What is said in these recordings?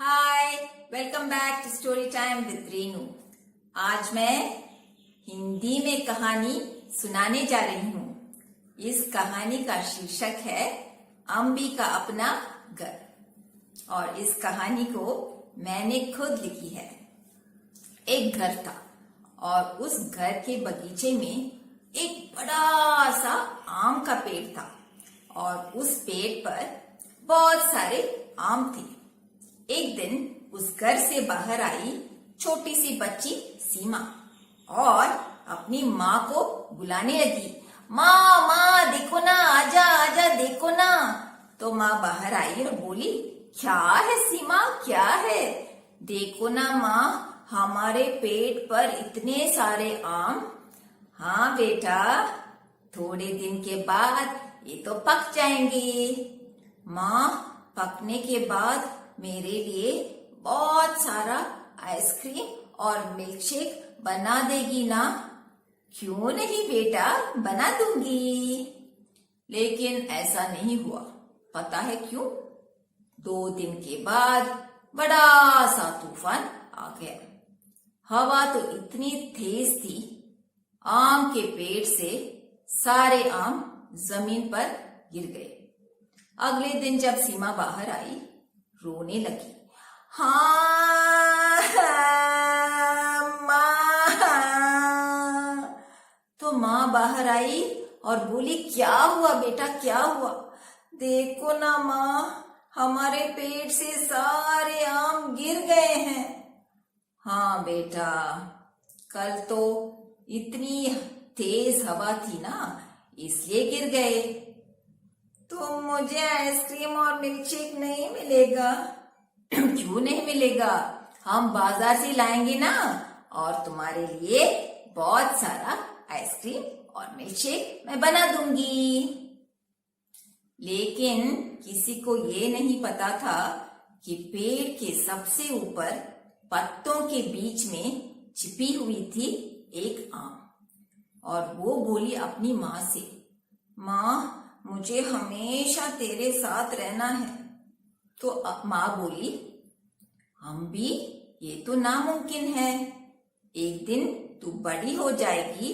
Hi, welcome back to story time with Renu. आज मैं हिंदी में कहानी सुनाने जा रही हूँ। इस कहानी का शीर्षक है अम्बी का अपना घर और इस कहानी को मैंने खुद लिखी है। एक घर था और उस घर के बगीचे में एक बड़ा सा आम का पेड़ था और उस पेड़ पर बहुत सारे आम थे। एक दिन उस घर से बाहर आई छोटी सी बच्ची सीमा और अपनी माँ को बुलाने लगी। माँ माँ देखो ना, आजा आजा देखो ना। तो माँ बाहर आई और बोली, क्या है सीमा, क्या है? देखो ना माँ, हमारे पेड़ पर इतने सारे आम। हाँ बेटा, थोड़े दिन के बाद ये तो पक जाएंगे। माँ, पकने के बाद मेरे लिए बहुत सारा आइसक्रीम और मिल्कशेक बना देगी ना? क्यों नहीं बेटा, बना दूंगी। लेकिन ऐसा नहीं हुआ। पता है क्यों? 2 दिन के बाद बड़ा सा तूफान आ गया। हवा तो इतनी तेज थी, आम के पेड़ से सारे आम जमीन पर गिर गए। अगले दिन जब सीमा बाहर आई, रोने लगी। हाँ माँ। तो माँ बाहर आई और बोली, क्या हुआ बेटा, क्या हुआ? देखो ना माँ, हमारे पेड़ से सारे आम गिर गए हैं। हाँ बेटा, कल तो इतनी तेज हवा थी ना, इसलिए गिर गए। तो मुझे आइसक्रीम और मिल्कशेक नहीं मिलेगा? क्यों नहीं मिलेगा? हम बाजार से लाएंगे ना और तुम्हारे लिए बहुत सारा आइसक्रीम और मिल्कशेक मैं बना दूंगी। लेकिन किसी को ये नहीं पता था कि पेड़ के सबसे ऊपर पत्तों के बीच में छिपी हुई थी एक आम। और वो बोली अपनी माँ से, माँ, मुझे हमेशा तेरे साथ रहना है। तो माँ बोली, अम्बी, ये तो नामुमकिन है। एक दिन तू बड़ी हो जाएगी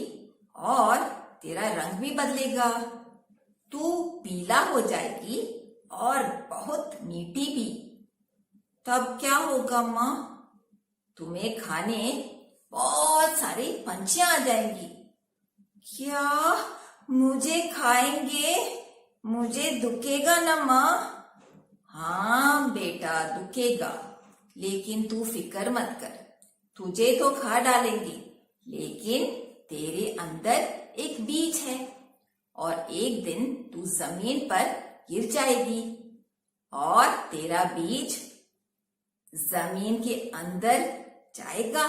और तेरा रंग भी बदलेगा। तू पीला हो जाएगी और बहुत मीठी भी। तब क्या होगा माँ? तुम्हें खाने बहुत सारे पंछियां आ जाएंगी। क्या मुझे खाएंगे? मुझे दुखेगा ना माँ? हाँ बेटा, दुखेगा, लेकिन तू फिक्र मत कर। तुझे तो खा डालेंगे, लेकिन तेरे अंदर एक बीज है और एक दिन तू जमीन पर गिर जाएगी और तेरा बीज जमीन के अंदर जाएगा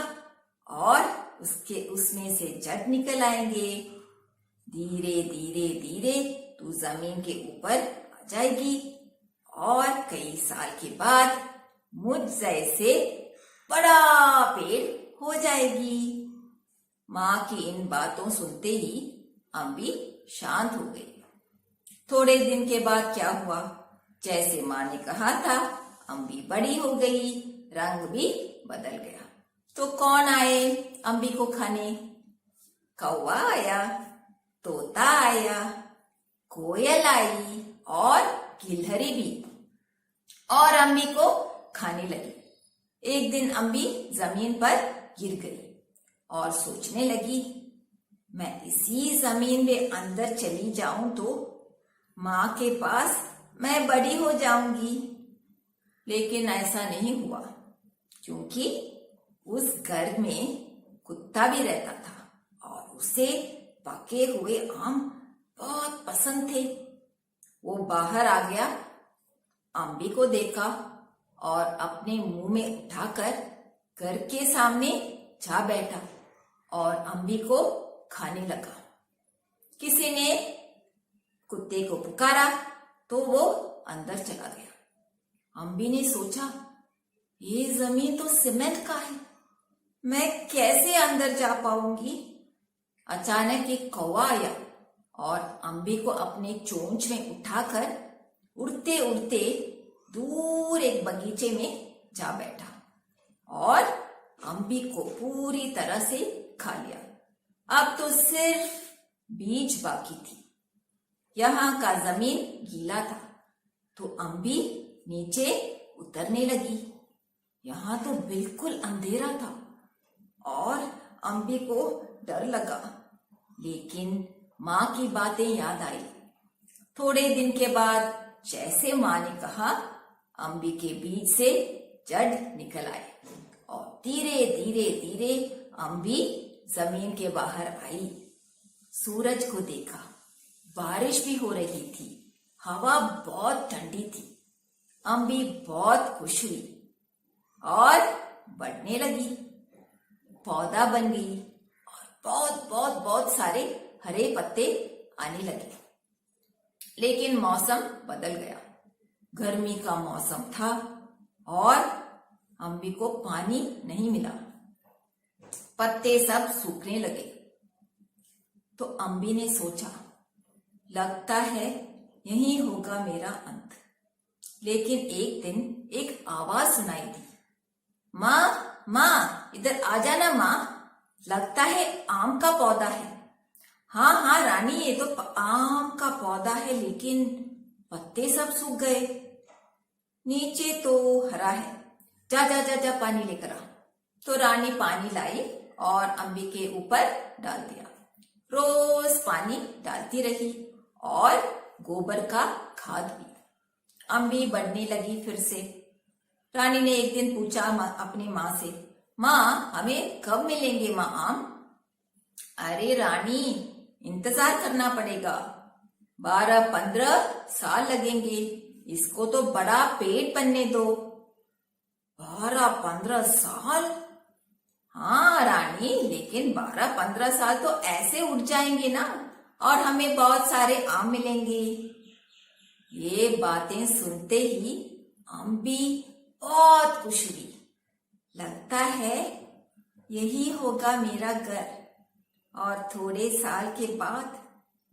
और उसमें से जड़ निकल आएंगे। धीरे धीरे धीरे तू जमीन के ऊपर आ जाएगी और कई साल के बाद मुझ जैसे बड़ा पेड़ हो जाएगी। माँ की इन बातों सुनते ही अम्बी शांत हो गई। थोड़े दिन के बाद क्या हुआ? जैसे माँ ने कहा था, अम्बी बड़ी हो गई, रंग भी बदल गया। तो कौन आए अम्बी को खाने? कौवा आया, तोता आया, कोयल आई और गिलहरी भी, और अम्बी को खाने लगी। एक दिन अम्बी जमीन पर गिर गई और सोचने लगी, मैं इसी जमीन में अंदर चली जाऊं तो माँ के पास मैं बड़ी हो जाऊंगी। लेकिन ऐसा नहीं हुआ, क्योंकि उस घर में कुत्ता भी रहता था और उसे पके हुए आम बहुत पसंद थे। वो बाहर आ गया, अम्बी को देखा और अपने मुंह में उठाकर घर के सामने जा बैठा और अम्बी को खाने लगा। किसी ने कुत्ते को पुकारा तो वो अंदर चला गया। अम्बी ने सोचा, ये जमीन तो सीमेंट का है, मैं कैसे अंदर जा पाऊंगी? अचानक एक कौवा आया और अम्बी को अपने चोंच में उठाकर उड़ते उड़ते दूर एक बगीचे में जा बैठा और अम्बी को पूरी तरह से खा लिया। अब तो सिर्फ बीज बाकी थी। यहाँ का जमीन गीला था तो अम्बी नीचे उतरने लगी। यहाँ तो बिल्कुल अंधेरा था और अम्बी को डर लगा, लेकिन माँ की बातें याद आई। थोड़े दिन के बाद जैसे माँ ने कहा, अम्बी के बीज से जड़ निकल आए और धीरे धीरे धीरे अम्बी जमीन के बाहर आई। सूरज को देखा, बारिश भी हो रही थी, हवा बहुत ठंडी थी। अम्बी बहुत खुश हुई और बढ़ने लगी, पौधा बन गई और बहुत बहुत बहुत सारे हरे पत्ते आने लगे। लेकिन मौसम बदल गया, गर्मी का मौसम था और अम्बी को पानी नहीं मिला, पत्ते सब सूखने लगे। तो अम्बी ने सोचा, लगता है यही होगा मेरा अंत। लेकिन एक दिन एक आवाज सुनाई दी, माँ माँ इधर आ जाना माँ, लगता है आम का पौधा है। हाँ हाँ रानी, ये तो आम का पौधा है, लेकिन पत्ते सब सूख गए, नीचे तो हरा है। जा जा जा जा पानी लेकर आ। तो रानी पानी लाई और अम्बी के ऊपर डाल दिया। रोज पानी डालती रही और गोबर का खाद भी। अम्बी बढ़ने लगी फिर से। रानी ने एक दिन पूछा अपनी माँ से, माँ हमें कब मिलेंगे माँ आम? अरे रानी, इंतजार करना पड़ेगा, 12-15 साल लगेंगे, इसको तो बड़ा पेड़ बनने दो। 12-15 साल? हाँ रानी, लेकिन 12-15 साल तो ऐसे उठ जाएंगे ना और हमें बहुत सारे आम मिलेंगे। ये बातें सुनते ही अम्बी बहुत खुश हुई। लगता है यही होगा मेरा घर और थोड़े साल के बाद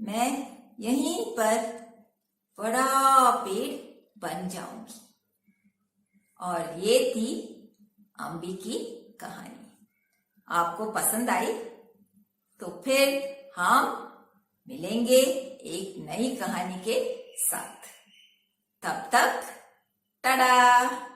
मैं यहीं पर बड़ा पेड़ बन जाऊंगी। और ये थी अम्बी की कहानी। आपको पसंद आई? तो फिर हम मिलेंगे एक नई कहानी के साथ। तब तक टाटा।